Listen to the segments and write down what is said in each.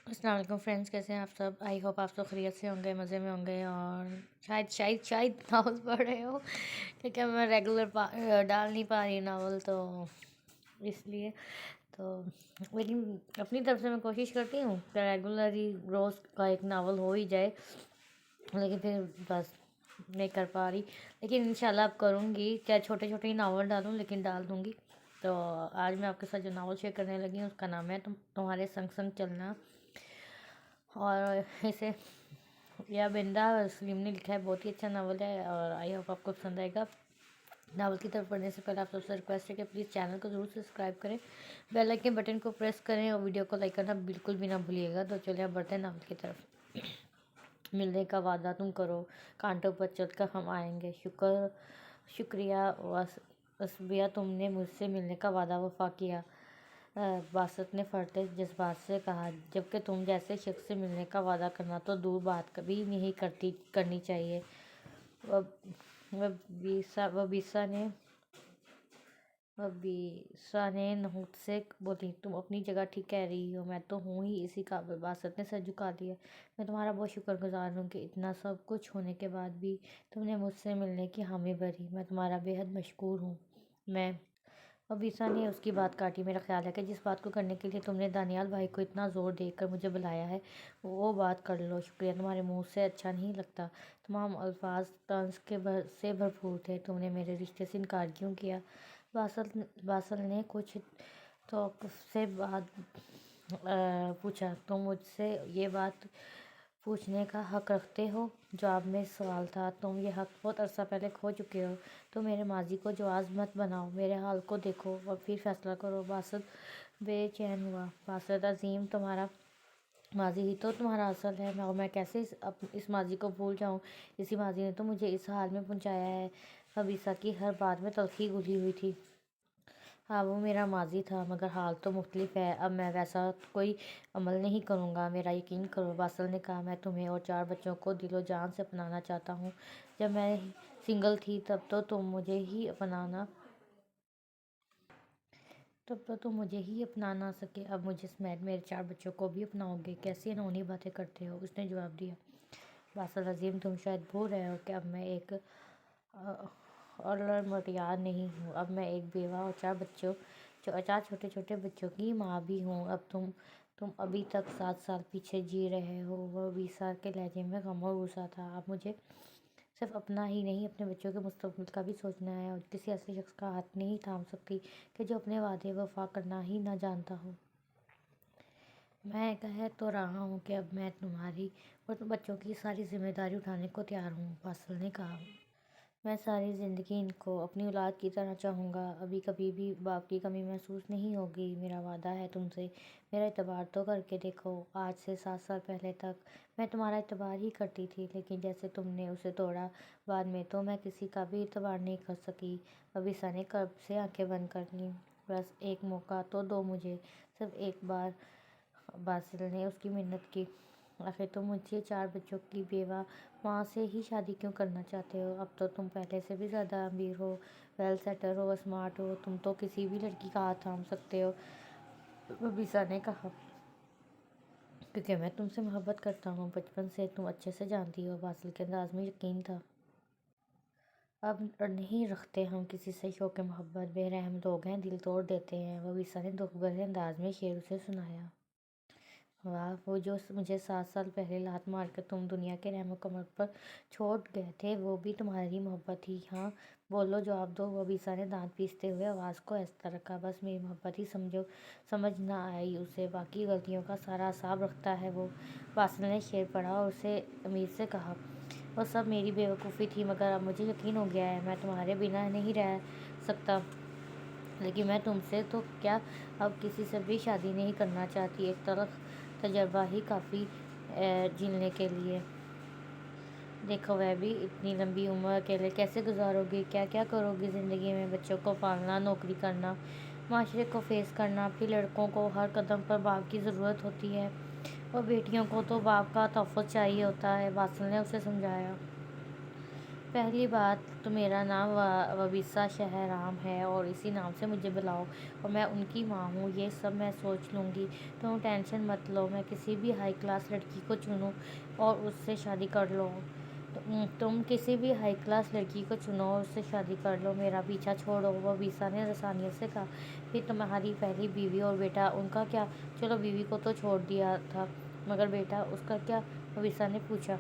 السلام علیکم فرینڈس، کیسے ہیں آپ سب؟ آئی ہوپ آپ سب خیریت سے ہوں گے، مزے میں ہوں گے، اور شاید ناول پڑھ رہے ہو کیونکہ میں ریگولر ڈال نہیں پا رہی ناول، تو اس لیے تو لیکن اپنی طرف سے میں کوشش کرتی ہوں کہ ریگولرلی روز کا ایک ناول ہو ہی جائے، لیکن پھر بس نہیں کر پا رہی، لیکن انشاءاللہ اب کروں گی، چاہے چھوٹے چھوٹے ہی ناول ڈالوں لیکن ڈال دوں گی۔ تو آج میں آپ کے ساتھ جو ناول شیئر کرنے لگی ہوں اس کا نام ہے تمہارے سنگ سنگ چلنا، اور اسے یا بندہ سلیم نے لکھا ہے۔ بہت ہی اچھا ناول ہے اور آئی ہوپ آپ کو پسند آئے گا۔ ناول کی طرف پڑھنے سے پہلے آپ سب سے ریکویسٹ ہے کہ پلیز چینل کو ضرور سبسکرائب کریں، بیل آئکن بٹن کو پریس کریں اور ویڈیو کو لائک کرنا بالکل بھی نہ بھولیے گا۔ تو چلیے اب بڑھتے ہیں ناول کی طرف۔ ملنے کا وعدہ تم کرو، کانٹوں پر چل کر ہم آئیں گے، شکریہ وسبیہ، تم نے مجھ سے ملنے کا وعدہ وفا کیا۔ باسط نے فرتے جذبات سے کہا، جبکہ تم جیسے شخص سے ملنے کا وعدہ کرنا تو دور بات کبھی نہیں کرنی چاہیے۔ وبیسا نے نحوست سے بولی، تم اپنی جگہ ٹھیک کہہ رہی ہو، میں تو ہوں ہی اسی قابل۔ باسط نے سر جھکا دیا، میں تمہارا بہت شکر گزار ہوں کہ اتنا سب کچھ ہونے کے بعد بھی تم نے مجھ سے ملنے کی حامی بھری، میں تمہارا بے حد مشکور ہوں۔ وبیسا نے اس کی بات کاٹی، میرا خیال ہے کہ جس بات کو کرنے کے لیے تم نے دانیال بھائی کو اتنا زور دے کر مجھے بلایا ہے وہ بات کر لو۔ شکریہ تمہارے منہ سے اچھا نہیں لگتا۔ تمام الفاظ طنز سے بھرپور تھے۔ تم نے میرے رشتے سے انکار کیوں کیا؟ باسل نے کچھ توقف سے بعد پوچھا، تم مجھ سے یہ بات پوچھنے کا حق رکھتے ہو؟ جواب میں سوال تھا، تم یہ حق بہت عرصہ پہلے کھو چکے ہو۔ تم میرے ماضی کو جواز مت بناؤ، میرے حال کو دیکھو اور پھر فیصلہ کرو۔ باسط بے چین ہوا۔ باسط عظیم، تمہارا ماضی ہی تو تمہارا اصل ہے، اور میں کیسے اس ماضی کو بھول جاؤں؟ اسی ماضی نے تو مجھے اس حال میں پہنچایا ہے۔ وبیسا کی ہر بات میں تلخی گھلی ہوئی تھی۔ ہاں وہ میرا ماضی تھا، مگر حال تو مختلف ہے۔ اب میں ویسا کوئی عمل نہیں کروں گا، میرا یقین کرو۔ باسل نے کہا، میں تمہیں اور 4 بچوں کو دل و جان سے اپنانا چاہتا ہوں۔ جب میں سنگل تھی تب تو تم مجھے ہی اپنا سکے، اب مجھے سمیت میرے 4 بچوں کو بھی اپناؤ گے؟ کیسی انہونی باتیں کرتے ہو، اس نے جواب دیا۔ باسل عظیم، تم شاید بھول رہے ہو کہ اب میں ایک اورلڑمٹیار نہیں ہوں، اب میں ایک بیوہ اور 4 چھوٹے چھوٹے بچوں کی ماں بھی ہوں۔ اب تم ابھی تک 7 سال پیچھے جی رہے ہو۔ وبیسا کے لہجے میں غم اور غصہ تھا۔ اب مجھے صرف اپنا ہی نہیں اپنے بچوں کے مستقبل کا بھی سوچنا ہے، اور کسی ایسے شخص کا ہاتھ نہیں تھام سکتی کہ جو اپنے وعدے وفا کرنا ہی نہ جانتا ہو۔ میں کہہ تو رہا ہوں کہ اب میں تمہاری اور بچوں کی ساری ذمہ داری اٹھانے کو تیار ہوں، باسل نے کہا۔ میں ساری زندگی ان کو اپنی اولاد کی طرح چاہوں گا، ابھی کبھی بھی باپ کی کمی محسوس نہیں ہوگی۔ میرا وعدہ ہے تم سے، میرا اعتبار تو کر کے دیکھو۔ آج سے 7 سال پہلے تک میں تمہارا اعتبار ہی کرتی تھی، لیکن جیسے تم نے اسے توڑا، بعد میں تو میں کسی کا بھی اعتبار نہیں کر سکی۔ وبیسا نے کرب سے آنکھیں بند کر لیں۔ بس ایک موقع تو دو مجھے، صرف ایک بار۔ باسل نے اس کی منت کی، آخر تم مجھے 4 بچوں کی بیوہ ماں سے ہی شادی کیوں کرنا چاہتے ہو؟ اب تو تم پہلے سے بھی زیادہ امیر ہو، ویل سیٹل ہو، اسمارٹ ہو، تم تو کسی بھی لڑکی کا ہاتھ تھام سکتے ہو۔ وبیسا نے کہا، کیونکہ میں تم سے محبت کرتا ہوں، بچپن سے تم اچھے سے جانتی ہو۔ باسل کے انداز میں یقین تھا۔ اب نہیں رکھتے ہم کسی سے شوق محبت، بے رحم لوگ ہیں، دل توڑ دیتے ہیں۔ وبیسا نے دکھ بھرے انداز میں شعر اسے سنایا۔ واہ، وہ جو مجھے 7 سال پہلے لات مار کر تم دنیا کے رحم و کرم پر چھوڑ گئے تھے، وہ بھی تمہاری محبت تھی؟ ہاں بولو، جواب دو۔ وبیسا نے دانت پیستے ہوئے آواز کو آہستہ رکھا، بس میری محبت ہی سمجھ نہ آئی اسے، باقی غلطیوں کا سارا حساب رکھتا ہے وہ۔ باسل نے شعر پڑھا اور اسے امید سے کہا، وہ سب میری بے وقوفی تھی، مگر اب مجھے یقین ہو گیا ہے، میں تمہارے بنا نہیں رہ سکتا، لیکن میں تم سے تو کیا اب کسی سے بھی شادی نہیں کرنا چاہتی، ایک تلخ تجربہ ہی کافی جینے کے لیے۔ دیکھو، وہ بھی اتنی لمبی عمر اکیلے کیسے گزارو گی؟ کیا کیا کرو گی زندگی میں؟ بچوں کو پالنا، نوکری کرنا، معاشرے کو فیس کرنا، پھر لڑکوں کو ہر قدم پر باپ کی ضرورت ہوتی ہے، اور بیٹیوں کو تو باپ کا تحفظ چاہیے ہوتا ہے، باسل نے اسے سمجھایا۔ پہلی بات تو میرا نام وبیسا شہرام ہے اور اسی نام سے مجھے بلاؤ، اور میں ان کی ماں ہوں، یہ سب میں سوچ لوں گی، تم ٹینشن مت لو، میں کسی بھی ہائی کلاس لڑکی کو چنوں اور اس سے شادی کر لو۔ تم کسی بھی ہائی کلاس لڑکی کو چنو اور اس سے شادی کر لو، میرا پیچھا چھوڑو، وبیسا نے رسانیت سے کہا۔ پھر تمہاری پہلی بیوی اور بیٹا، ان کا کیا؟ چلو بیوی کو تو چھوڑ دیا تھا، مگر بیٹا، اس کا کیا؟ وبیسا نے پوچھا۔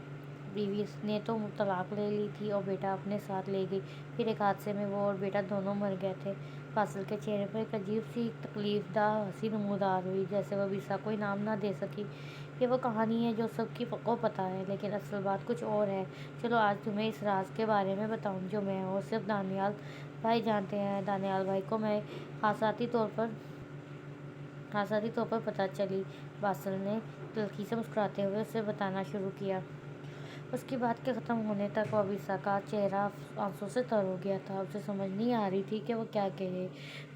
بیوی نے تو طلاق لے لی تھی اور بیٹا اپنے ساتھ لے گئی، پھر ایک حادثے میں وہ اور بیٹا دونوں مر گئے تھے۔ فاصل کے چہرے پر ایک عجیب سی تکلیف دہ ہنسی نمودار ہوئی، جیسے وبیسا کو انعام نہ دے سکی۔ یہ وہ کہانی ہے جو سب کو پتہ ہے، لیکن اصل بات کچھ اور ہے۔ چلو آج تمہیں اس راز کے بارے میں بتاؤں جو میں اور صرف دانیال بھائی جانتے ہیں۔ دانیال بھائی کو میں خاصاتی طور پر پتہ چلی، باسل نے تلخی سے مسکراتے ہوئے اسے بتانا شروع کیا۔ اس کی بات کے ختم ہونے تک وبیسا کا چہرہ آنسوں سے تر ہو گیا تھا، اسے سمجھ نہیں آ رہی تھی کہ وہ کیا کہے۔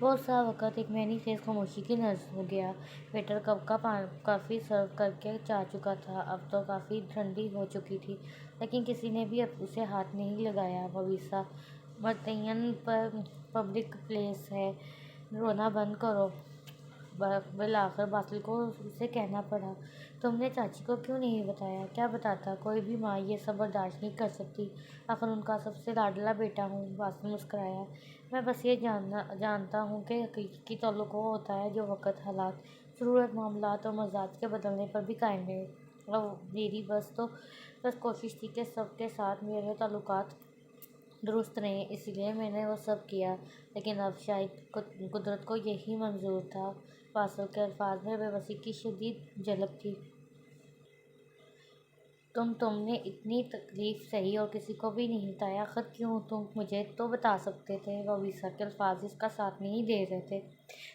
بہت سا وقت ایک معنی خیز خاموشی کی نذر ہو گیا۔ ویٹر کپ کا کافی سرو کر کے جا چکا تھا، اب تو کافی ٹھنڈی ہو چکی تھی، لیکن کسی نے بھی اب اسے ہاتھ نہیں لگایا۔ وبیسا، متعین پبلک پلیس ہے، رونا بند کرو، بالآخر باسل کو اسے کہنا پڑا۔ تم نے چاچی کو کیوں نہیں بتایا؟ کیا بتاتا، کوئی بھی ماں یہ سب برداشت نہیں کر سکتی، آخر ان کا سب سے لاڈلا بیٹا ہوں۔ باسل مسکرایا۔ میں بس یہ جانتا ہوں کہ حقیقی تعلق وہ ہوتا ہے جو وقت، حالات، ضرورت، معاملات اور مزاج کے بدلنے پر بھی قائم رہے، اور میری بس کوشش تھی کہ سب کے ساتھ میرے تعلقات درست رہیں، اسی لیے میں نے وہ سب کیا، لیکن اب شاید قدرت کو یہی منظور تھا۔ باسل کے الفاظ میں بے بسی کی شدید جھلک تھی۔ تم نے اتنی تکلیف سہی اور کسی کو بھی نہیں بتایا، آخر کیوں؟ تم مجھے تو بتا سکتے تھے۔ وبیسا کے الفاظ اس کا ساتھ نہیں دے رہے تھے۔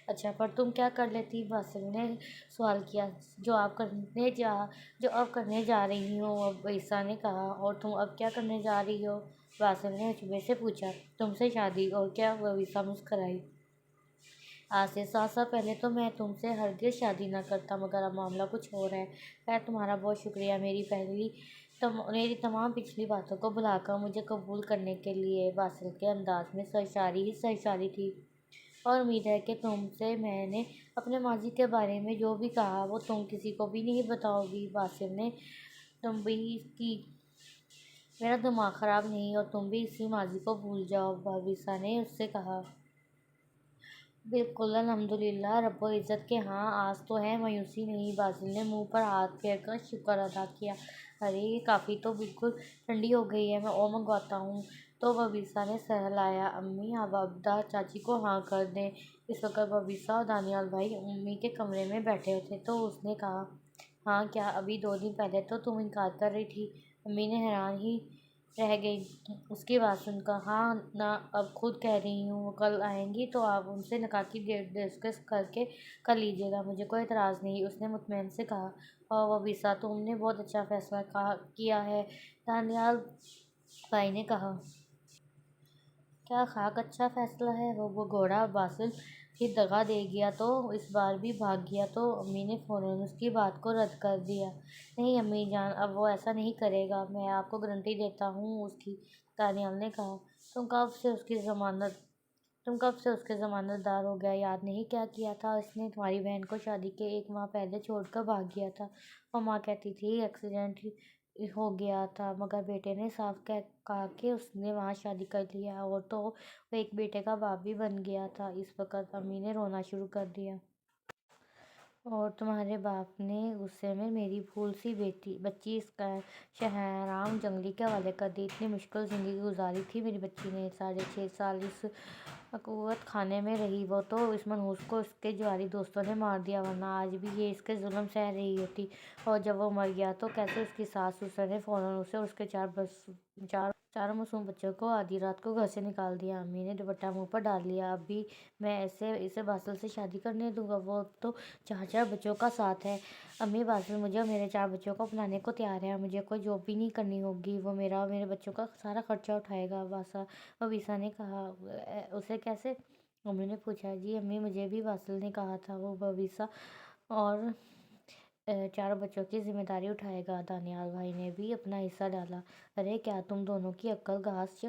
اچھا، پر تم کیا کر لیتی؟ باسل نے سوال کیا۔ جو اب کرنے جا رہی ہوں، وبیسا نے کہا۔ اور تم اب کیا کرنے جا رہی ہو؟ باسل نے عجبے سے پوچھا۔ تم سے شادی۔ اور کیا؟ وبیسا مسکرائی۔ آج سے 7 سال پہلے تو میں تم سے ہرگز شادی نہ کرتا، مگر اب معاملہ کچھ اور ہے۔ خیر، تمہارا بہت شکریہ میری تمام پچھلی باتوں کو بھلا کر مجھے قبول کرنے کے لیے۔ باسل کے انداز میں سرشاری ہی سرشاری تھی۔ اور امید ہے کہ تم سے میں نے اپنے ماضی کے بارے میں جو بھی کہا وہ تم کسی کو بھی نہیں بتاؤ گی۔ باسل نے تنبیہ کی۔ میرا دماغ خراب نہیں اور تم بھی اسی ماضی کو بھول جاؤ، وبیسا نے اس سے کہا۔ بالکل، الحمدللہ رب العزت کے ہاں، آج تو ہے، مایوسی نہیں۔ باسل نے منہ پر ہاتھ پھیر کر شکر ادا کیا۔ ارے یہ کافی تو بالکل ٹھنڈی ہو گئی ہے، میں اور منگواتا ہوں۔ تو وبیسا نے سر ہلایا۔ امی، آبادہ چاچی کو ہاں کر دیں۔ اس وقت وبیسا اور دانیال بھائی امی کے کمرے میں بیٹھے تھے، تو اس نے کہا، ہاں کیا؟ ابھی 2 دن پہلے تو تم انکار کر رہی تھی۔ امی نے حیران ہی رہ گئی اس کی بات سن کر۔ ہاں نا، اب خود کہہ رہی ہوں، وہ کل آئیں گی تو آپ ان سے نکاح کی ڈیٹ ڈسکس کر لیجیے گا، مجھے کوئی اعتراض نہیں، اس نے مطمئن سے کہا۔ اور وبیسا، تم نے بہت اچھا فیصلہ کیا ہے، دانیال بھائی نے کہا۔ کیا خاک اچھا فیصلہ ہے؟ وہ گھوڑا باسل پھر دغا دے گیا تو اس بار بھی بھاگ گیا تو امی نے فوراً اس کی بات کو رد کر دیا۔ نہیں امی جان، اب وہ ایسا نہیں کرے گا، میں آپ کو گارنٹی دیتا ہوں اس کی، دانیال نے کہا۔ تم کب سے اس کے ضمانت دار ہو گئے؟ یاد نہیں کیا کیا تھا اس نے؟ تمہاری بہن کو شادی کے 1 ماہ پہلے چھوڑ کر بھاگ گیا تھا، اور ماں کہتی تھی ایکسیڈنٹ ہو گیا تھا، مگر بیٹے نے صاف کہا کہ اس نے وہاں شادی کر لی ہے، اور تو وہ ایک بیٹے کا باپ بھی بن گیا تھا۔ اس وقت امی نے رونا شروع کر دیا۔ اور تمہارے باپ نے غصے میں میری پھول سی بچی شہرام جنگلی کے حوالے کر دی۔ اتنی مشکل زندگی گزاری تھی میری بچی نے، 6.5 سال اس عقوبت خانے میں رہی، وہ تو اس منحوس کو اس کے جواری دوستوں نے مار دیا، ورنہ آج بھی یہ اس کے ظلم سہ رہی ہوتی۔ اور جب وہ مر گیا تو کیسے اس کی ساس سسر نے فوراً اسے اور اس کے 4 معصوم بچوں کو آدھی رات کو گھر سے نکال دیا۔ امی نے دوپٹہ منہ پر ڈال لیا۔ اب بھی میں اسے باسل سے شادی کرنے دوں گا؟ وہ اب تو 4 بچوں کا ساتھ ہے۔ امی، باسل مجھے اور میرے 4 بچوں کو اپنانے کو تیار ہے، اور مجھے کوئی جاب بھی نہیں کرنی ہوگی، وہ میرا اور میرے بچوں کا سارا خرچہ اٹھائے گا۔ وبیسا نے کہا۔ اسے کیسے؟ امی نے پوچھا۔ جی امی، مجھے بھی باسل نے کہا تھا، وہ وبیسا اور چاروں بچوں کی ذمہ داری اٹھائے گا۔ دانیال بھائی نے بھی اپنا حصہ ڈالا۔ ارے کیا تم دونوں کی عقل گھاس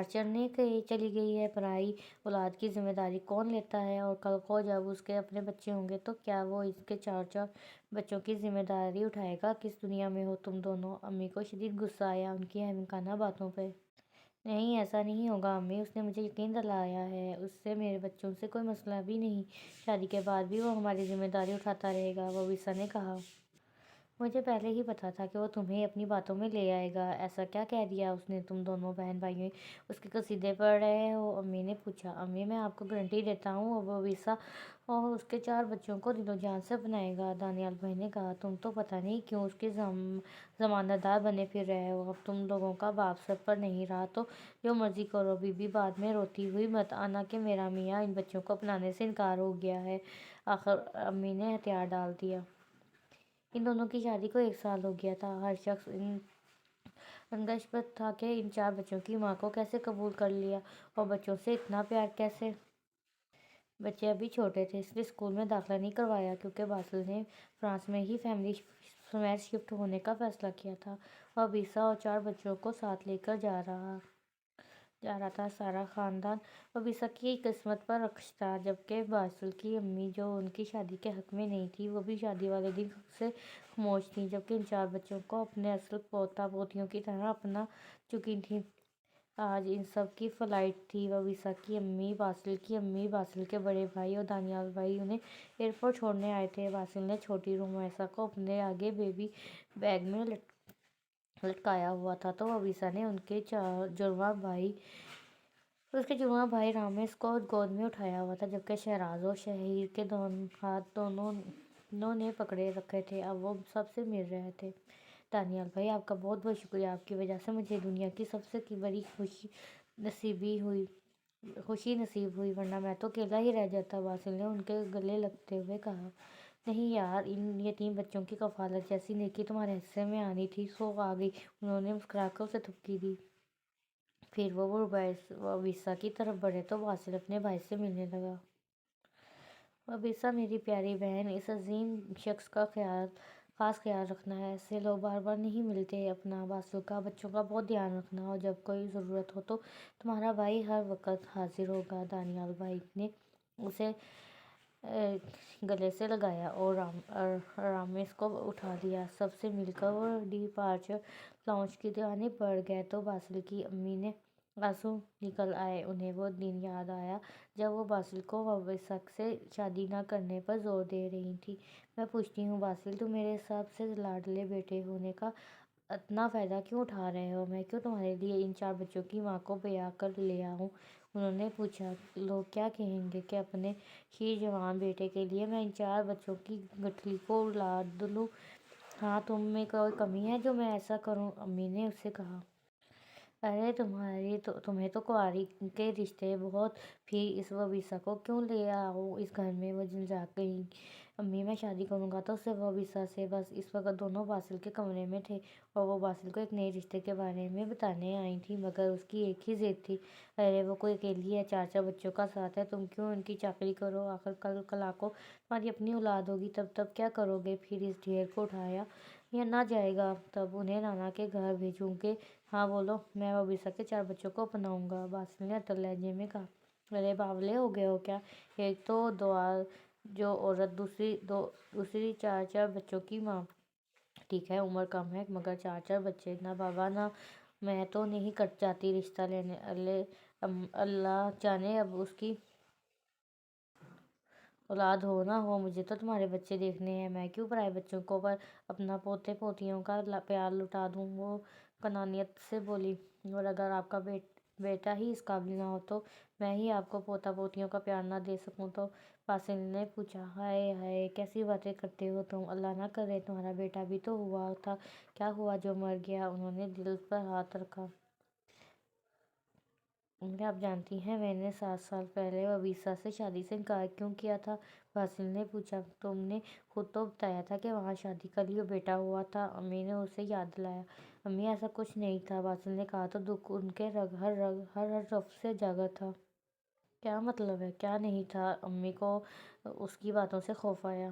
چرنے چلی گئی ہے؟ پرائی اولاد کی ذمہ داری کون لیتا ہے؟ اور کل کو جب اس کے اپنے بچے ہوں گے تو کیا وہ اس کے چار بچوں کی ذمہ داری اٹھائے گا؟ کس دنیا میں ہو تم دونوں؟ امی کو شدید غصہ آیا ان کی احمقانہ باتوں پہ۔ نہیں، ایسا نہیں ہوگا امی، اس نے مجھے یقین دلایا ہے، اس سے میرے بچوں سے کوئی مسئلہ بھی نہیں، شادی کے بعد بھی وہ ہماری ذمہ داری اٹھاتا رہے گا، وویسا نے کہا۔ مجھے پہلے ہی پتا تھا کہ وہ تمہیں اپنی باتوں میں لے آئے گا۔ ایسا کیا کہہ دیا اس نے؟ تم دونوں بہن بھائی اس کے قصیدے پڑھ رہے ہو؟ امی نے پوچھا۔ امی، میں آپ کو گارنٹی دیتا ہوں وویسا اور اس کے 4 بچوں کو دل و جان سے اپنائے گا، دانیال بھائی نے کہا۔ تم تو پتہ نہیں کیوں اس کے ضمانت دار بنے پھر رہے ہو۔ اب تم لوگوں کا باپ سر پر نہیں رہا تو جو مرضی کرو۔ بی بی بعد میں روتی ہوئی مت آنا کہ میرا میاں ان بچوں کو اپنانے سے انکار ہو گیا ہے، آخر امی نے ہتھیار ڈال دیا۔ ان دونوں کی شادی کو 1 سال ہو گیا تھا۔ ہر شخص انگشت تھا کہ ان 4 بچوں کی ماں کو کیسے قبول کر لیا اور بچوں سے اتنا پیار کیسے۔ بچے ابھی چھوٹے تھے، اس لیے اسکول میں داخلہ نہیں کروایا کیونکہ باسل نے فرانس میں ہی فیملی سمیت شفٹ ہونے کا فیصلہ کیا تھا۔ وویسا اور 4 بچوں کو ساتھ لے کر جا رہا تھا۔ سارا خاندان وویسا کی قسمت پر رخص تھا، جبکہ باسل کی امی جو ان کی شادی کے حق میں نہیں تھی، وہ بھی شادی والے دن سے خاموش تھیں، جبکہ ان 4 بچوں کو اپنے اصل پوتا پوتیوں کی طرح اپنا چکی تھیں۔ آج ان سب کی فلائٹ تھی۔ وویسا کی امی، باسل کی امی، باسل کے بڑے بھائی اور دانیال بھائی انہیں ایئرپورٹ چھوڑنے آئے تھے۔ باسل نے چھوٹی رومیسا کو اپنے آگے بیبی بیگ میں لٹکایا ہوا تھا تو وویسا نے اس کے جڑواں بھائی رامیس کو گود میں اٹھایا ہوا تھا، جبکہ شہراز اور شہیر کے ہاتھ دونوں نے پکڑے رکھے تھے۔ اب وہ سب سے مل رہے تھے۔ دانیال بھائی، آپ کا بہت بہت شکریہ، آپ کی وجہ سے مجھے دنیا کی سب سے بڑی خوشی نصیب ہوئی، ورنہ میں تو اکیلا ہی رہ جاتا، باسل نے ان کے گلے لگتے ہوئے کہا۔ نہیں یار، ان یتیم بچوں کی کفالت جیسی نیکی تمہارے حصے میں آنی تھی، سو آ گئی۔ انہوں نے مسکرا کر اسے تھپکی دی۔ پھر وہ وویسا کی طرف بڑھے تو باسل اپنے بھائی سے ملنے لگا۔ وویسا میری پیاری بہن، اس عظیم شخص کا خاص خیال رکھنا، ایسے لوگ بار بار نہیں ملتے۔ اپنا، باسل کا، بچوں کا بہت دھیان رکھنا، اور جب کوئی ضرورت ہو تو تمہارا بھائی ہر وقت حاضر ہوگا۔ دانیال بھائی نے اسے گلے سے لگایا اور رامیس کو اٹھا لیا۔ سب سے مل کر وہ ڈپارچر لاؤنج کی جانب بڑھ گئے تو باسل کی امی کے آنسو نکل آئے۔ انہیں وہ دن یاد آیا جب وہ باسل کو وویسا سے شادی نہ کرنے پر زور دے رہی تھیں۔ میں پوچھتی ہوں باسل، تم میرے سب سے لاڈلے بیٹے ہونے کا اتنا فائدہ کیوں اٹھا رہے ہو؟ میں کیوں تمہارے لیے ان 4 بچوں کی ماں کو بیاہ کر لیا ہوں؟ انہوں نے پوچھا۔ لوگ کیا کہیں گے کہ اپنے شیر جوان بیٹے کے لیے میں ان 4 بچوں کی گٹھلی کو الاد لوں؟ ہاں، تم میں کوئی کمی ہے جو میں ایسا کروں؟ امی نے اس سے کہا۔ ارے تمہیں تو کنواری کے رشتے بہت، پھر اس وویسا کو کیوں لے آؤ اس گھر میں؟ وہ جھنجھلا گئی۔ امی، میں شادی کروں گا تو صرف وویسا سے، بس۔ اس وقت دونوں باسل کے کمرے میں تھے اور وہ باسل کو ایک نئے رشتے کے بارے میں بتانے آئی تھیں، مگر اس کی ایک ہی ضد تھی۔ ارے وہ کوئی اکیلی ہے، 4 بچوں کا ساتھ ہے، تم کیوں ان کی چاکری کرو؟ آخر کل کو تمہاری اپنی اولاد ہوگی، تب کیا کرو گے؟ پھر اس ڈھیر کو اٹھایا یا نہ جائے گا؟ تب انہیں نانا کے گھر بھیجوں گے؟ ہاں بولو۔ میں وویسا کے 4 بچوں کو اپناؤں گا، باسل نے اتر لہجے میں کہا۔ ارے باولے ہو گئے ہو کیا؟ ایک تو جو عورت، دوسری 4 بچوں کی ماں۔ ٹھیک ہے عمر کم ہے، مگر 4 بچے، نہ بابا نہ میں تو نہیں کٹ جاتی رشتہ لینے۔ اللہ جانے اب اس کی اولاد ہو نہ ہو، مجھے تو تمہارے بچے دیکھنے ہیں، میں کیوں پرائے بچوں پر اپنا پوتے پوتیوں کا پیار لٹا دوں؟ وہ قناعت سے بولی۔ اور اگر آپ کا بیٹا ہی اس قابل نہ ہو تو میں ہی آپ کو پوتا پوتیوں کا پیار نہ دے سکوں تو؟ باسل نے پوچھا۔ ہائے ہائے، کیسی باتیں کرتے ہو تم! اللہ نہ کرے، تمہارا بیٹا بھی تو ہوا تھا، کیا ہوا جو مر گیا؟ انہوں نے دل پر ہاتھ رکھا۔ کیا آپ جانتی ہیں میں نے 7 سال پہلے وویسا سے شادی سے انکار کیوں کیا تھا؟ باسل نے پوچھا۔ تم نے خود تو بتایا تھا کہ وہاں شادی کا بیٹا ہوا تھا، امی نے اسے یاد دلایا۔ امی، ایسا کچھ نہیں تھا، باسل نے کہا تو دکھ ان کے ہر رگ سے جاگر تھا۔ کیا مطلب ہے کیا نہیں تھا؟ امی کو اس کی باتوں سے خوف آیا۔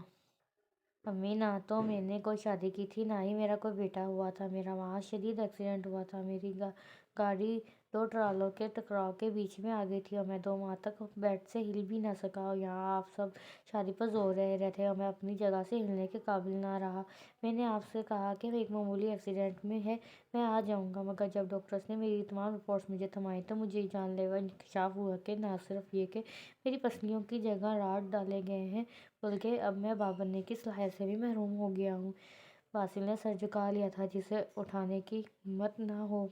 امی نہ تو میں نے کوئی شادی کی تھی، نہ ہی میرا کوئی بیٹا ہوا تھا۔ میرا وہاں شدید ایکسیڈنٹ ہوا تھا۔ میری گاڑی دو ٹرالوں کے ٹکراؤ کے بیچ میں آ گئی تھی اور میں 2 ماہ تک بیڈ سے ہل بھی نہ سکا، اور یہاں آپ سب شادی پر زور دے رہے تھے اور میں اپنی جگہ سے ہلنے کے قابل نہ رہا۔ میں نے آپ سے کہا کہ ایک معمولی ایکسیڈنٹ میں ہے، میں آ جاؤں گا، مگر جب ڈاکٹرز نے میری تمام رپورٹس مجھے تھمائیں تو مجھے جان لیوا انکشاف ہوا کہ نہ صرف یہ کہ میری پسلیوں کی جگہ راڈ ڈالے گئے ہیں، بلکہ اب میں باپ بننے کی صلاحیت سے بھی محروم ہو گیا ہوں۔ باسل نے سر جھکا لیا تھا جسے اٹھانے کی ہمت نہ ہو۔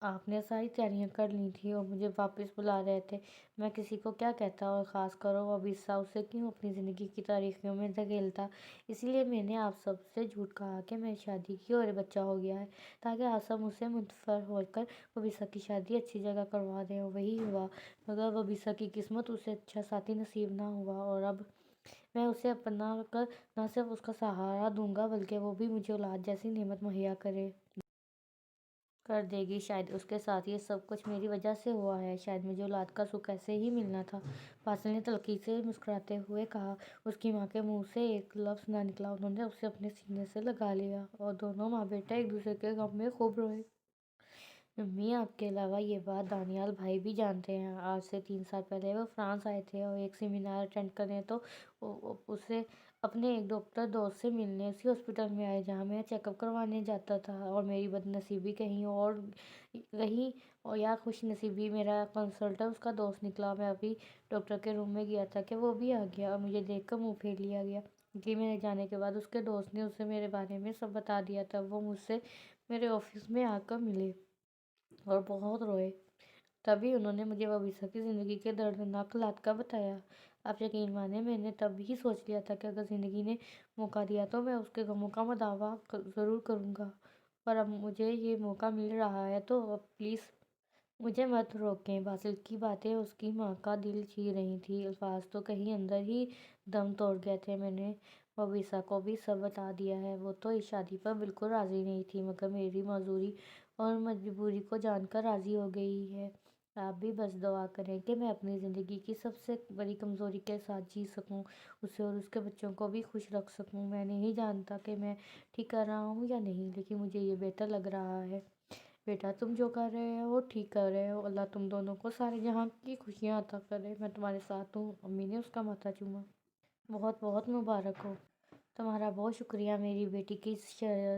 آپ نے ساری تیاریاں کر لی تھیں اور مجھے واپس بلا رہے تھے، میں کسی کو کیا کہتا، اور خاص کر وابیسا، اسے کیوں اپنی زندگی کی تاریکیوں میں دھکیلتا۔ اسی لیے میں نے آپ سب سے جھوٹ کہا کہ میں شادی کی اور بچہ ہو گیا ہے، تاکہ آپ سب مجھ سے منفر ہو کر وابیسا کی شادی اچھی جگہ کروا دیں، اور وہی ہوا۔ مگر وابیسا کی قسمت، اسے اچھا ساتھی نصیب نہ ہوا، اور اب میں اسے اپنا کر نہ صرف اس کا سہارا دوں گا بلکہ وہ بھی مجھے اولاد جیسی نعمت مہیا کر دے گی۔ شاید اس کے ساتھ یہ سب کچھ میری وجہ سے ہوا ہے، شاید مجھے اولاد کا سکھ ایسے ہی ملنا تھا۔ باسل نے تلخی سے مسکراتے ہوئے کہا۔ اس کی ماں کے منہ سے ایک لفظ نہ نکلا۔ انہوں نے اسے اپنے سینے سے لگا لیا اور دونوں ماں بیٹا ایک دوسرے کے غم میں خوب روئے۔ امی، آپ کے علاوہ یہ بات دانیال بھائی بھی جانتے ہیں۔ آج سے 3 سال پہلے وہ فرانس آئے تھے اور ایک سیمینار اٹینڈ کرنے تو اسے اپنے ایک ڈاکٹر دوست سے ملنے اسی ہاسپٹل میں آئے جہاں میں چیک اپ کروانے جاتا تھا، اور میری بد نصیبی کہیں اور رہی یا خوش نصیبی، میرا کنسلٹنٹ اس کا دوست نکلا۔ میں ابھی ڈاکٹر کے روم میں گیا تھا کہ وہ بھی آ گیا اور مجھے دیکھ کر منہ پھیر لیا گیا، کیونکہ میرے جانے کے بعد اس کے دوست نے اسے میرے بارے میں سب بتا دیا تھا۔ وہ مجھ سے میرے آفس میں آ کر ملے اور بہت روئے۔ تبھی انہوں نے مجھے وابیسا کی زندگی کے دردناک حالات کا بتایا۔ آپ یقین مانیں، میں نے تب ہی سوچ لیا تھا کہ اگر زندگی نے موقع دیا تو میں اس کے غموں کا مداوع ضرور کروں گا، اور اب مجھے یہ موقع مل رہا ہے تو اب پلیز مجھے مت روکیں۔ باسل کی باتیں اس کی ماں کا دل چیر رہی تھیں، الفاظ تو کہیں اندر ہی دم توڑ گئے تھے۔ میں نے وابیسا کو بھی سب بتا دیا ہے، وہ تو اس شادی پر بالکل راضی نہیں تھی، مگر میری معذوری اور مجبوری کو جان کر راضی ہو گئی ہے۔ آپ بھی بس دعا کریں کہ میں اپنی زندگی کی سب سے بڑی کمزوری کے ساتھ جی سکوں، اسے اور اس کے بچوں کو بھی خوش رکھ سکوں۔ میں نہیں جانتا کہ میں ٹھیک کر رہا ہوں یا نہیں، لیکن مجھے یہ بہتر لگ رہا ہے۔ بیٹا، تم جو کر رہے ہو ٹھیک کر رہے ہو، اللہ تم دونوں کو سارے جہاں کی خوشیاں عطا کرے، میں تمہارے ساتھ ہوں۔ امی نے اس کا ماتھا چوما۔ بہت بہت مبارک ہو۔ تمہارا بہت شکریہ میری بیٹی کی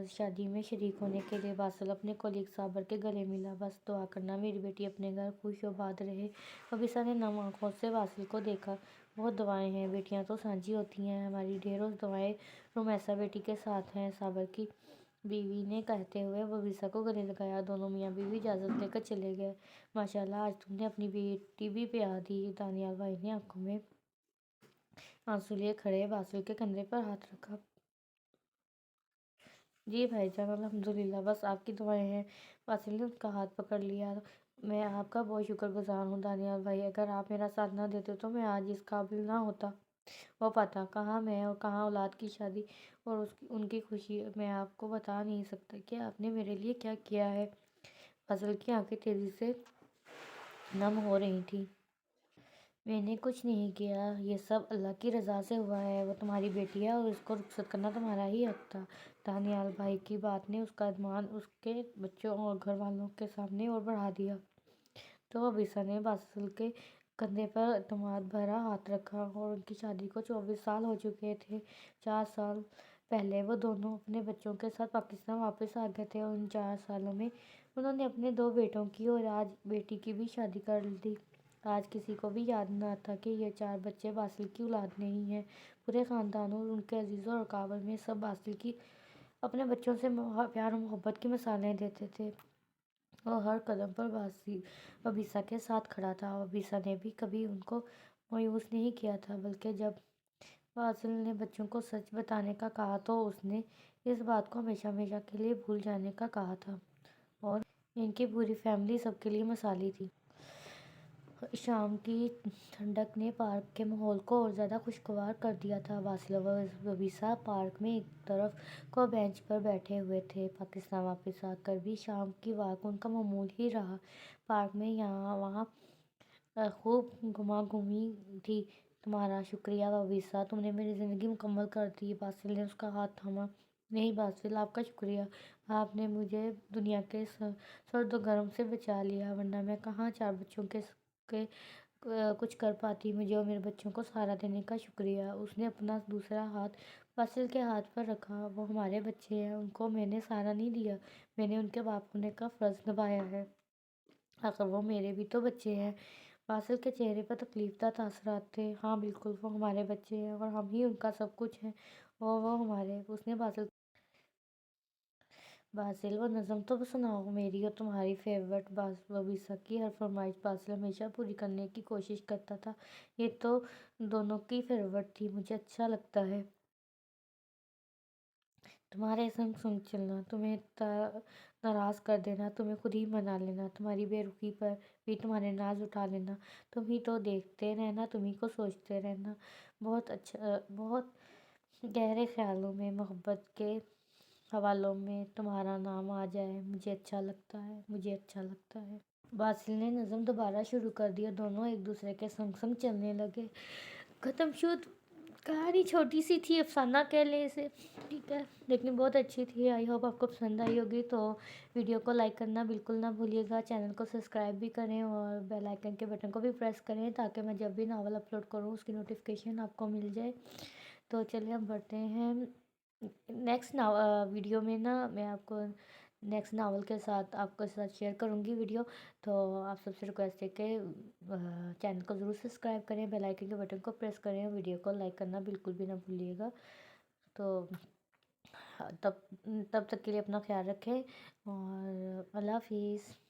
شادی میں شریک ہونے کے لیے۔ باسل اپنے کولیگ صابر کے گلے ملا۔ بس دعا کرنا میری بیٹی اپنے گھر خوش و آباد رہے۔ وابیسا نے نم آنکھوں سے باسل کو دیکھا۔ بہت دعائیں ہیں، بیٹیاں تو سانجھی ہوتی ہیں، ہماری ڈھیروں دعائیں رومیسا بیٹی کے ساتھ ہیں، صابر کی بیوی نے کہتے ہوئے وابیسا کو گلے لگایا۔ دونوں میاں بیوی اجازت لے کر چلے گئے۔ ماشاءاللہ، آج تم نے اپنی بیٹی بھی بیاہ دی۔ دانیال بھائی نے آنکھوں میں آنسو لیے کھڑے باسل کے کندھے پر ہاتھ رکھا۔ جی بھائی جان، الحمدللہ، بس آپ کی دعائیں ہیں۔ باسل نے اس کا ہاتھ پکڑ لیا۔ میں آپ کا بہت شکر گزار ہوں دانیال بھائی، اگر آپ میرا ساتھ نہ دیتے تو میں آج اس قابل نہ ہوتا ہو پاتا۔ کہاں میں اور کہاں اولاد کی شادی اور ان کی خوشی، میں آپ کو بتا نہیں سکتا کہ آپ نے میرے لیے کیا کیا ہے۔ باسل کی آنکھیں تیزی سے نم ہو رہی تھیں۔ میں نے کچھ نہیں کیا، یہ سب اللہ کی رضا سے ہوا ہے، وہ تمہاری بیٹی ہے اور اس کو رخصت کرنا تمہارا ہی حق تھا۔ دانیال بھائی کی بات نے اس کا اطمینان اس کے بچوں اور گھر والوں کے سامنے اور بڑھا دیا۔ تو وابیسا نے باسل کے کندھے پر اعتماد بھرا ہاتھ رکھا، اور ان کی شادی کو 24 سال ہو چکے تھے۔ 4 سال پہلے وہ دونوں اپنے بچوں کے ساتھ پاکستان واپس آ گئے تھے، اور ان 4 سالوں میں انہوں نے اپنے 2 بیٹوں کی اور آج بیٹی کی بھی شادی کر دی۔ آج کسی کو بھی یاد نہ تھا کہ یہ 4 بچے باسل کی اولاد نہیں ہیں۔ پورے خاندان اور ان کے عزیزوں اور اقارب میں سب باسل کی اپنے بچوں سے پیار و محبت کی مثالیں دیتے تھے، اور ہر قدم پر وابیسا کے ساتھ کھڑا تھا۔ وابیسا نے بھی کبھی ان کو مایوس نہیں کیا تھا، بلکہ جب باسل نے بچوں کو سچ بتانے کا کہا تو اس نے اس بات کو ہمیشہ ہمیشہ کے لیے بھول جانے کا کہا تھا، اور ان کی پوری فیملی سب کے لیے مثالی تھی۔ شام کی ٹھنڈک نے پارک کے ماحول کو اور زیادہ خوشگوار کر دیا تھا۔ باسل اور وابیسا پارک میں ایک طرف کو بینچ پر بیٹھے ہوئے تھے۔ پاکستان واپس آ کر بھی شام کی واک ان کا معمول ہی رہا۔ پارک میں یہاں وہاں خوب گھما گھومی تھی۔ تمہارا شکریہ وابیسا، تم نے میری زندگی مکمل کر دی۔ باسل نے اس کا ہاتھ تھاما۔ نہیں باسل، آپ کا شکریہ، آپ نے مجھے دنیا کے سرد و گرم سے بچا لیا، ورنہ میں کہاں 4 بچوں کے کچھ کر پاتی۔ مجھے اور میرے بچوں کو سہارا دینے کا شکریہ۔ اس نے اپنا دوسرا ہاتھ باسل کے ہاتھ پر رکھا۔ وہ ہمارے بچے ہیں، ان کو میں نے سہارا نہیں دیا، میں نے ان کے باپ ہونے کا فرض نبھایا ہے، آخر وہ میرے بھی تو بچے ہیں۔ باسل کے چہرے پر تکلیف دہ تاثرات تھے۔ ہاں بالکل، وہ ہمارے بچے ہیں اور ہم ہی ان کا سب کچھ ہیں، اور وہ ہمارے۔ اس نے باسل، وہ نظم تو سناؤ، میری اور تمہاری فیورٹ وابیسا کی ہر فرمائش باسل ہمیشہ پوری کرنے کی کوشش کرتا تھا۔ یہ تو دونوں کی فیورٹ تھی، مجھے اچھا لگتا ہے تمہارے سنگ سنگ چلنا، تمہیں ناراض کر دینا، تمہیں خود ہی منا لینا، تمہاری بے رخی پر بھی تمہارے ناز اٹھا لینا، تم ہی تو دیکھتے رہنا، تم ہی کو سوچتے رہنا، بہت اچھا، بہت گہرے خیالوں میں، محبت کے حوالوں میں تمہارا نام آ جائے، مجھے اچھا لگتا ہے، مجھے اچھا لگتا ہے۔ باسل نے نظم دوبارہ شروع کر دی اور دونوں ایک دوسرے کے سنگ سنگ چلنے لگے۔ ختم شد کہانی، چھوٹی سی تھی، افسانہ کہہ لیں اسے، ٹھیک ہے، لیکن بہت اچھی تھی۔ آئی ہوپ آپ کو پسند آئی ہوگی، تو ویڈیو کو لائک کرنا بالکل نہ بھولیے گا، چینل کو سبسکرائب بھی کریں اور بیل آئیکن کے بٹن کو بھی پریس کریں تاکہ میں جب بھی ناول اپلوڈ کروں اس کی نوٹیفیکیشن آپ کو مل جائے۔ تو چلیے ہم بڑھتے ہیں نیکسٹ ویڈیو میں نا، میں آپ کو نیکسٹ ناول کے ساتھ آپ کے ساتھ شیئر کروں گی ویڈیو۔ تو آپ سب سے ریکویسٹ ہے کہ چینل کو ضرور سبسکرائب کریں، بیل آئیکن کے بٹن کو پریس کریں، ویڈیو کو لائک کرنا بالکل بھی نہ بھولیے گا۔ تو تب تک کے لیے اپنا خیال رکھیں اور اللہ حافظ۔